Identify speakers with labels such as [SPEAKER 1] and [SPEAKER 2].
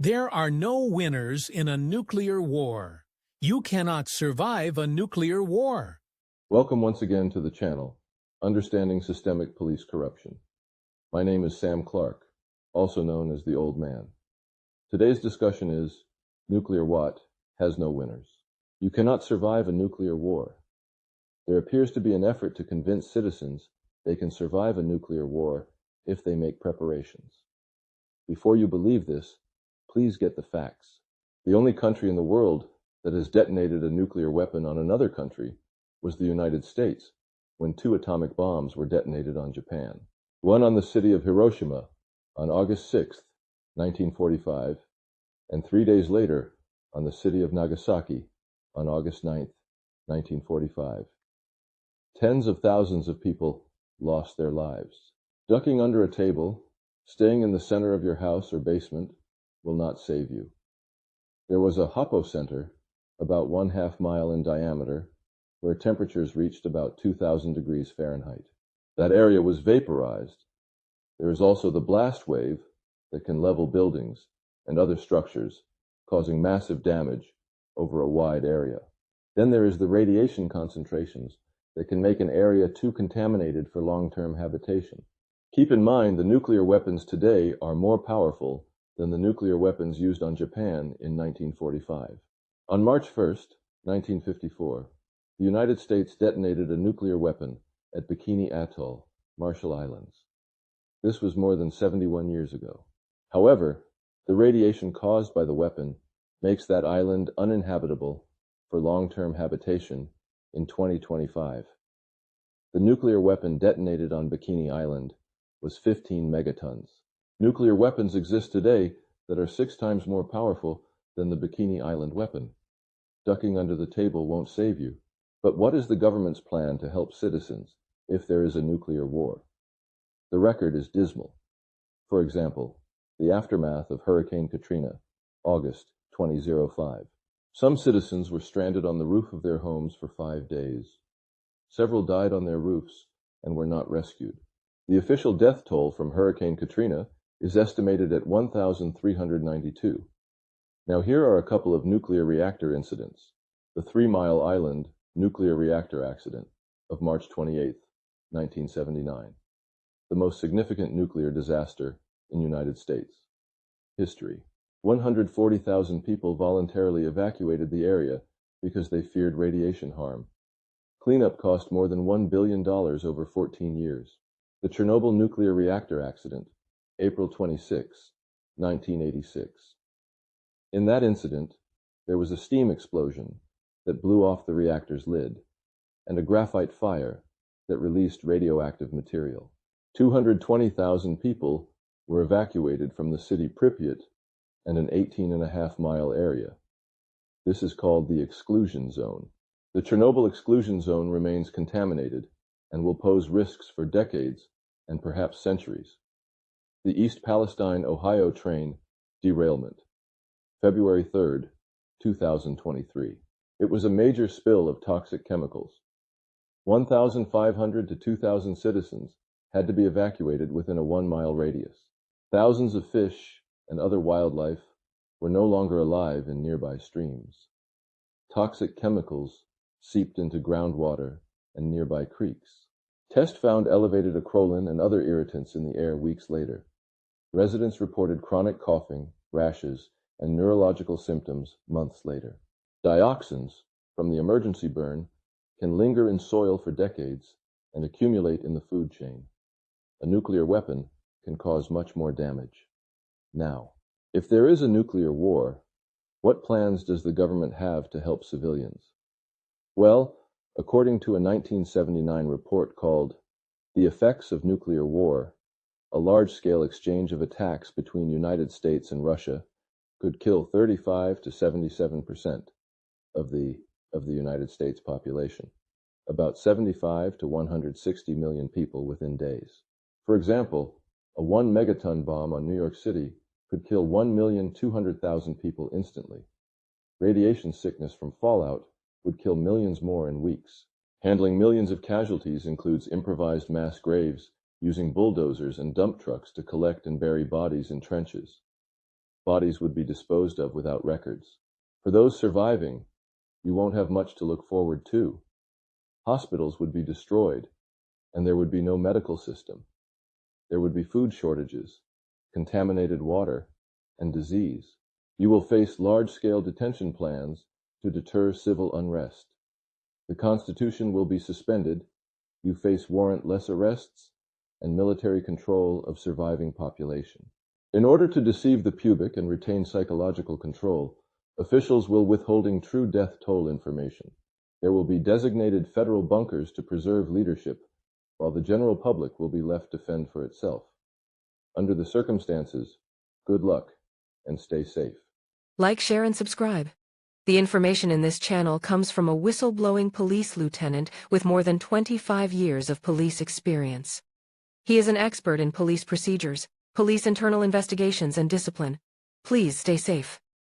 [SPEAKER 1] There are no winners in a nuclear war. You cannot survive a nuclear war.
[SPEAKER 2] Welcome once again to the channel, Understanding Systemic Police Corruption. My name is Sam Clark, also known as the Old Man. Today's discussion is, Nuclear What has no winners. You cannot survive a nuclear war. There appears to be an effort to convince citizens they can survive a nuclear war if they make preparations. Before you believe this, please get the facts. The only country in the world that has detonated a nuclear weapon on another country was the United States, when 2 atomic bombs were detonated on Japan. One on the city of Hiroshima on August 6, 1945, and 3 days later on the city of Nagasaki on August 9, 1945. Tens of thousands of people lost their lives. Ducking under a table, staying in the center of your house or basement, will not save you. There was a hopocenter about 1/2 mile in diameter where temperatures reached about 2,000 degrees Fahrenheit. That area was vaporized. There is also the blast wave that can level buildings and other structures, causing massive damage over a wide area. Then there is the radiation concentrations that can make an area too contaminated for long-term habitation. Keep in mind, the nuclear weapons today are more powerful than the nuclear weapons used on Japan in 1945. On March 1, 1954, the United States detonated a nuclear weapon at Bikini Atoll, Marshall Islands. This was more than 71 years ago. However, the radiation caused by the weapon makes that island uninhabitable for long-term habitation in 2025. The nuclear weapon detonated on Bikini Island was 15 megatons. Nuclear weapons exist today that are 6 times more powerful than the Bikini Island weapon. Ducking under the table won't save you. But what is the government's plan to help citizens if there is a nuclear war? The record is dismal. For example, the aftermath of Hurricane Katrina, August 2005. Some citizens were stranded on the roof of their homes for 5 days. Several died on their roofs and were not rescued. The official death toll from Hurricane Katrina is estimated at 1,392. Now here are a couple of nuclear reactor incidents. The 3 Mile Island nuclear reactor accident of March 28, 1979. The most significant nuclear disaster in United States history. 140,000 people voluntarily evacuated the area because they feared radiation harm. Cleanup cost more than $1 billion over 14 years. The Chernobyl nuclear reactor accident, April 26, 1986. In that incident, there was a steam explosion that blew off the reactor's lid, and a graphite fire that released radioactive material. 220,000 people were evacuated from the city Pripyat and an 18.5-mile area. This is called the exclusion zone. The Chernobyl exclusion zone remains contaminated and will pose risks for decades and perhaps centuries. The East Palestine, Ohio train derailment, February 3, 2023. It was a major spill of toxic chemicals. 1,500 to 2,000 citizens had to be evacuated within a 1-mile radius. Thousands of fish and other wildlife were no longer alive in nearby streams. Toxic chemicals seeped into groundwater and nearby creeks. Tests found elevated acrolein and other irritants in the air weeks later. Residents reported chronic coughing, rashes, and neurological symptoms months later. Dioxins from the emergency burn can linger in soil for decades and accumulate in the food chain. A nuclear weapon can cause much more damage. Now, if there is a nuclear war, what plans does the government have to help civilians? Well, according to a 1979 report called The Effects of Nuclear War, a large-scale exchange of attacks between United States and Russia could kill 35 to 77% of the United States population, about 75 to 160 million people within days. For example, a 1 megaton bomb on New York City could kill 1,200,000 people instantly. Radiation sickness from fallout would kill millions more in weeks. Handling millions of casualties includes improvised mass graves using bulldozers and dump trucks to collect and bury bodies in trenches. Bodies would be disposed of without records. For those surviving, you won't have much to look forward to. Hospitals would be destroyed, and there would be no medical system. There would be food shortages, contaminated water, and disease. You will face large-scale detention plans to deter civil unrest. The Constitution will be suspended. You face warrantless arrests and military control of surviving population. In order to deceive the public and retain psychological control, officials will withholding true death toll information. There will be designated federal bunkers to preserve leadership, while the general public will be left to fend for itself. Under the circumstances, good luck and stay safe.
[SPEAKER 3] Like, share, and subscribe. The information in this channel comes from a whistleblowing police lieutenant with more than 25 years of police experience. He is an expert in police procedures, police internal investigations, and discipline. Please stay safe.